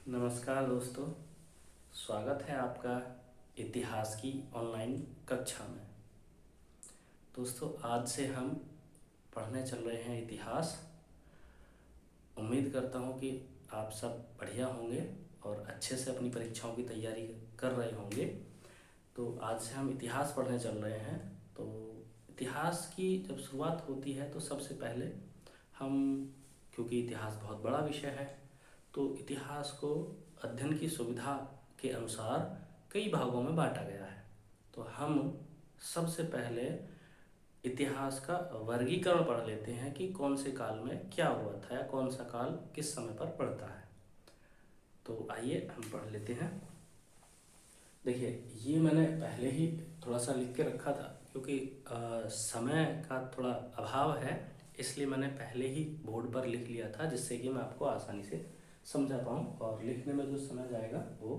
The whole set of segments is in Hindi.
नमस्कार दोस्तों। स्वागत है आपका इतिहास की ऑनलाइन कक्षा में। दोस्तों, आज से हम पढ़ने चल रहे हैं इतिहास। उम्मीद करता हूँ कि आप सब बढ़िया होंगे और अच्छे से अपनी परीक्षाओं की तैयारी कर रहे होंगे। तो आज से हम इतिहास पढ़ने चल रहे हैं। तो इतिहास की जब शुरुआत होती है तो सबसे पहले हम, क्योंकि इतिहास बहुत बड़ा विषय है, तो इतिहास को अध्ययन की सुविधा के अनुसार कई भागों में बांटा गया है। तो हम सबसे पहले इतिहास का वर्गीकरण पढ़ लेते हैं कि कौन से काल में क्या हुआ था या कौन सा काल किस समय पर पड़ता है। तो आइए हम पढ़ लेते हैं। देखिए, ये मैंने पहले ही थोड़ा सा लिख के रखा था, क्योंकि समय का थोड़ा अभाव है, इसलिए मैंने पहले ही बोर्ड पर लिख लिया था, जिससे कि मैं आपको आसानी से समझा पाऊँ और लिखने में जो समय जाएगा वो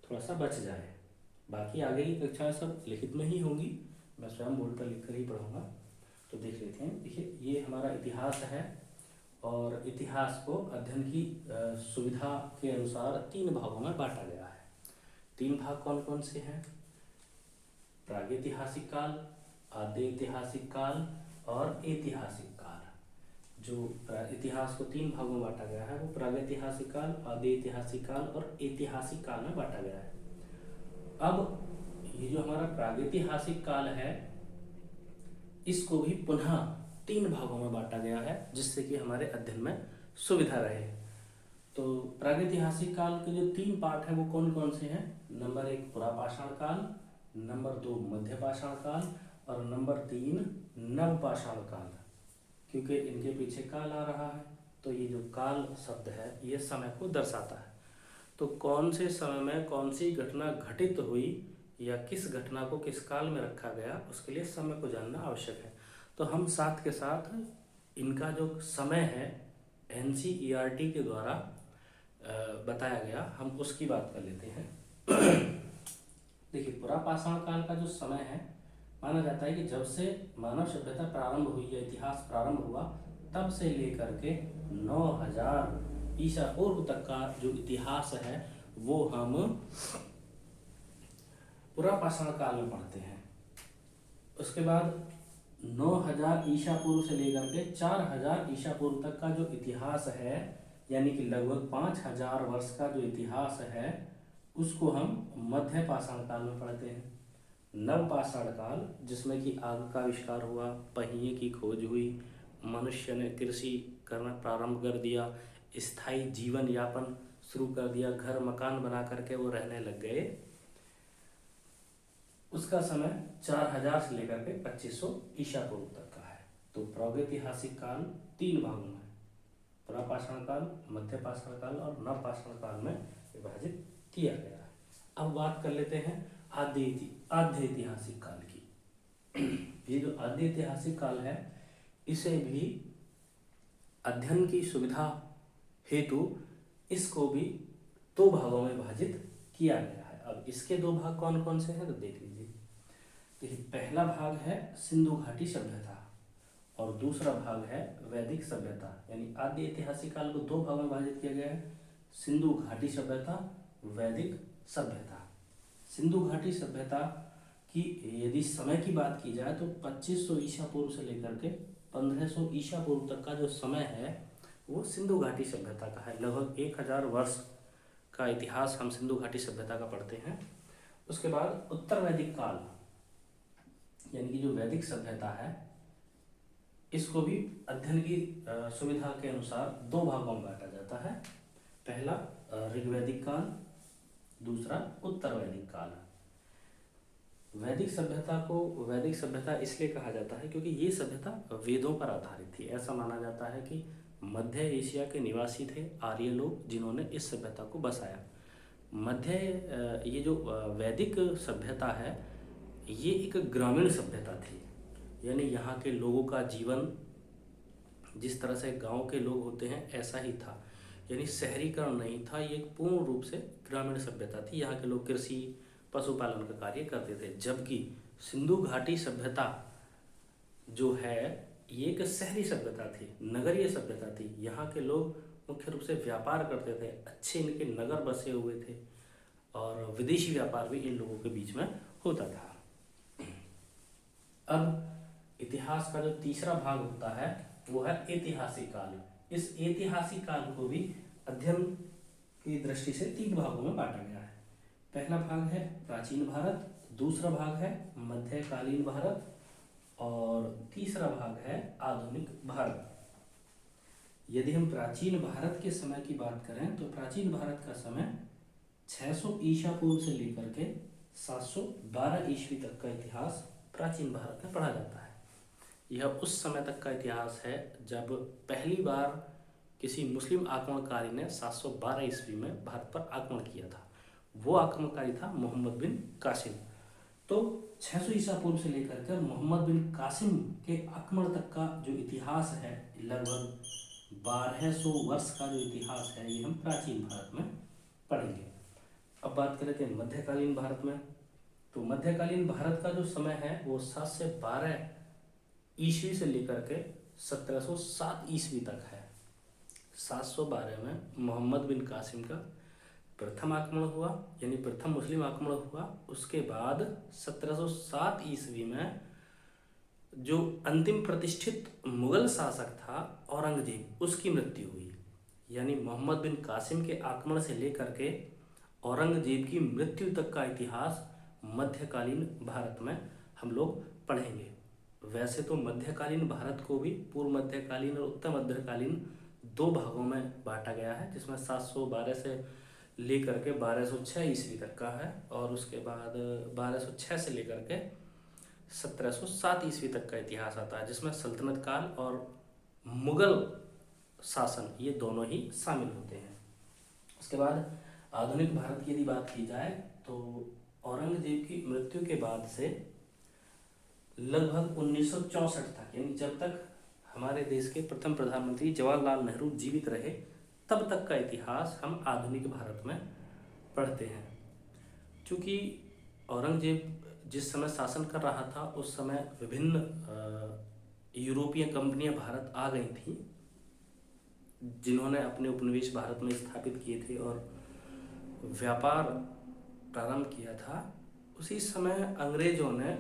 थोड़ा सा बच जाए। बाकी आगे की कक्षाएं सब लिखित में ही होंगी, मैं स्वयं बोर्ड पर लिख कर ही पढ़ूँगा। तो देख लेते हैं। देखिए, ये हमारा इतिहास है और इतिहास को अध्ययन की सुविधा के अनुसार 3 भागों में बांटा गया है। 3 भाग कौन कौन से हैं? प्रागैतिहासिक काल, आद्य ऐतिहासिक काल और ऐतिहासिक काल। जो इतिहास को 3 भागों में बांटा गया है वो प्रागैतिहासिक काल, आद्य ऐतिहासिक काल और ऐतिहासिक काल में बांटा गया है। अब ये जो हमारा प्रागैतिहासिक काल है, इसको भी पुनः 3 भागों में बांटा गया है, जिससे कि हमारे अध्ययन में सुविधा रहे। तो प्रागैतिहासिक काल के जो 3 पार्ट हैं वो कौन कौन से हैं? नंबर 1 पुरापाषाण काल, नंबर 2 मध्यपाषाण काल और नंबर 3 नवपाषाण काल। क्योंकि इनके पीछे काल आ रहा है, तो ये जो काल शब्द है ये समय को दर्शाता है। तो कौन से समय में कौन सी घटना घटित हुई या किस घटना को किस काल में रखा गया, उसके लिए समय को जानना आवश्यक है। तो हम साथ के साथ इनका जो समय है NCERT के द्वारा बताया गया, हम उसकी बात कर लेते हैं। देखिए, पुरापाषाण काल का जो समय है, माना जाता है कि जब से मानव सभ्यता प्रारंभ हुई या इतिहास प्रारंभ हुआ, तब से लेकर के 9000 ईसा पूर्व तक का जो इतिहास है वो हम पुरापाषाण काल में पढ़ते हैं। उसके बाद 9000 ईसा पूर्व से लेकर के 4000 ईसा पूर्व तक का जो इतिहास है, यानी कि लगभग 5000 वर्ष का जो इतिहास है, उसको हम मध्य पाषाण काल में पढ़ते हैं। नवपाषाण काल, जिसमें कि आग का आविष्कार हुआ, पहिए की खोज हुई, मनुष्य ने कृषि करना प्रारंभ कर दिया, स्थायी जीवन यापन शुरू कर दिया, घर मकान बना करके वो रहने लग गए, उसका समय 4000 से लेकर के 2500 ईसा पूर्व तक का है। तो प्रागैतिहासिक काल 3 भागों में, पुरापाषाण काल, मध्यपाषाण काल और नवपाषाण काल में विभाजित किया गया है। अब बात कर लेते हैं आद्य ऐतिहासिक काल की। ये जो आद्य ऐतिहासिक काल है, इसे भी अध्ययन की सुविधा हेतु इसको भी 2 भागों में विभाजित किया गया है। अब इसके 2 भाग कौन कौन से हैं तो देख लीजिए। देखिए, पहला भाग है सिंधु घाटी सभ्यता और दूसरा भाग है वैदिक सभ्यता। यानी आद्य ऐतिहासिक काल को 2 भागों में विभाजित किया गया है, सिंधु घाटी सभ्यता, वैदिक सभ्यता। सिंधु घाटी सभ्यता की यदि समय की बात की जाए तो 2500 ईसा पूर्व से लेकर के 1500 ईसा पूर्व तक का जो समय है वो सिंधु घाटी सभ्यता का है। लगभग 1000 वर्ष का इतिहास हम सिंधु घाटी सभ्यता का पढ़ते हैं। उसके बाद उत्तर वैदिक काल, यानी कि जो वैदिक सभ्यता है, इसको भी अध्ययन की सुविधा के अनुसार 2 भागों में बांटा जाता है। पहला ऋग्वैदिक काल, दूसरा उत्तर वैदिक काल। वैदिक सभ्यता को वैदिक सभ्यता इसलिए कहा जाता है क्योंकि ये सभ्यता वेदों पर आधारित थी। ऐसा माना जाता है कि मध्य एशिया के निवासी थे आर्य लोग, जिन्होंने इस सभ्यता को बसाया। ये जो वैदिक सभ्यता है, ये एक ग्रामीण सभ्यता थी। यानी यहाँ के लोगों का जीवन जिस तरह से गांव के लोग होते हैं ऐसा ही था। यानी शहरीकरण नहीं था, ये एक पूर्ण रूप से ग्रामीण सभ्यता थी। यहाँ के लोग कृषि पशुपालन का कार्य करते थे। जबकि सिंधु घाटी सभ्यता जो है ये एक शहरी सभ्यता थी, नगरीय सभ्यता थी। यहाँ के लोग मुख्य रूप से व्यापार करते थे, अच्छे इनके नगर बसे हुए थे और विदेशी व्यापार भी इन लोगों के बीच में होता था। अब इतिहास का जो तीसरा भाग होता है वो है ऐतिहासिक काल। इस ऐतिहासिक काल को भी अध्ययन की दृष्टि से 3 भागों में बांटा गया है। पहला भाग है प्राचीन भारत, दूसरा भाग है मध्यकालीन भारत और तीसरा भाग है आधुनिक भारत। यदि हम प्राचीन भारत के समय की बात करें तो प्राचीन भारत का समय 600 ईसा पूर्व से लेकर के 712 ईस्वी तक का इतिहास प्राचीन भारत में पढ़ा जाता है। यह उस समय तक का इतिहास है जब पहली बार किसी मुस्लिम आक्रमणकारी ने 712 ईस्वी में भारत पर आक्रमण किया था। वो आक्रमणकारी था मोहम्मद बिन कासिम। तो 600 ईसा पूर्व से लेकर कर मोहम्मद बिन कासिम के आक्रमण तक का जो इतिहास है, लगभग 1200 वर्ष का जो इतिहास है, ये हम प्राचीन भारत में पढ़ेंगे। अब बात कर लेते हैं मध्यकालीन भारत में। तो मध्यकालीन भारत का जो समय है वो 7 से 12 ईस्वी से लेकर के 1707 ईस्वी तक है। 712 में मोहम्मद बिन कासिम का प्रथम आक्रमण हुआ, यानी प्रथम मुस्लिम आक्रमण हुआ। उसके बाद 1707 ईस्वी में जो अंतिम प्रतिष्ठित मुगल शासक था औरंगजेब, उसकी मृत्यु हुई। यानी मोहम्मद बिन कासिम के आक्रमण से लेकर के औरंगजेब की मृत्यु तक का इतिहास मध्यकालीन भारत में हम लोग पढ़ेंगे। वैसे तो मध्यकालीन भारत को भी पूर्व मध्यकालीन और उत्तर मध्यकालीन 2 भागों में बांटा गया है, जिसमें 712 से लेकर के 1206 ईस्वी तक का है और उसके बाद 1206 से लेकर के 1707 ईस्वी तक का इतिहास आता है, जिसमें सल्तनत काल और मुगल शासन ये दोनों ही शामिल होते हैं। उसके बाद आधुनिक भारत की यदि बात की जाए तो औरंगजेब की मृत्यु के बाद से लगभग 1964 तक, यानी जब तक हमारे देश के प्रथम प्रधानमंत्री जवाहरलाल नेहरू जीवित रहे, तब तक का इतिहास हम आधुनिक भारत में पढ़ते हैं। क्योंकि औरंगजेब जिस समय शासन कर रहा था उस समय विभिन्न यूरोपीय कंपनियां भारत आ गई थी, जिन्होंने अपने उपनिवेश भारत में स्थापित किए थे और व्यापार प्रारंभ किया था। उसी समय अंग्रेजों ने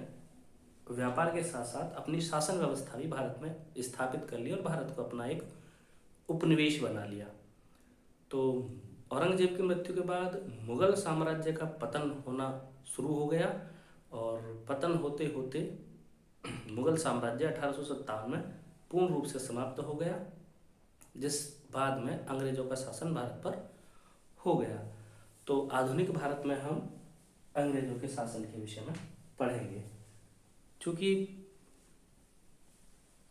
व्यापार के साथ साथ अपनी शासन व्यवस्था भी भारत में स्थापित कर ली और भारत को अपना एक उपनिवेश बना लिया। तो औरंगजेब की मृत्यु के बाद मुगल साम्राज्य का पतन होना शुरू हो गया और पतन होते होते मुगल साम्राज्य 1857 में पूर्ण रूप से समाप्त हो गया, जिस बाद में अंग्रेजों का शासन भारत पर हो गया। तो आधुनिक भारत में हम अंग्रेजों के शासन के विषय में पढ़ेंगे। चूँकि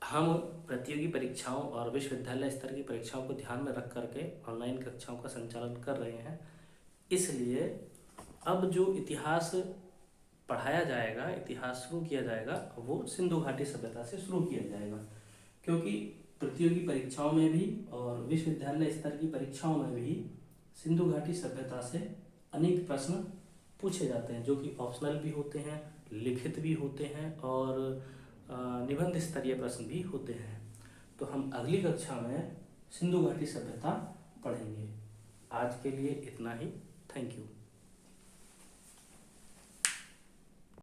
हम प्रतियोगी परीक्षाओं और विश्वविद्यालय स्तर की परीक्षाओं को ध्यान में रख करके ऑनलाइन कक्षाओं का संचालन कर रहे हैं, इसलिए अब जो इतिहास पढ़ाया जाएगा, इतिहास शुरू किया जाएगा, वो सिंधु घाटी सभ्यता से शुरू किया जाएगा। क्योंकि प्रतियोगी परीक्षाओं में भी और विश्वविद्यालय स्तर की परीक्षाओं में भी सिंधु घाटी सभ्यता से अनेक प्रश्न पूछे जाते हैं, जो कि ऑप्शनल भी होते हैं, लिखित भी होते हैं और निबंध स्तरीय प्रश्न भी होते हैं। तो हम अगली कक्षा में सिंधु घाटी सभ्यता पढ़ेंगे। आज के लिए इतना ही। Thank you.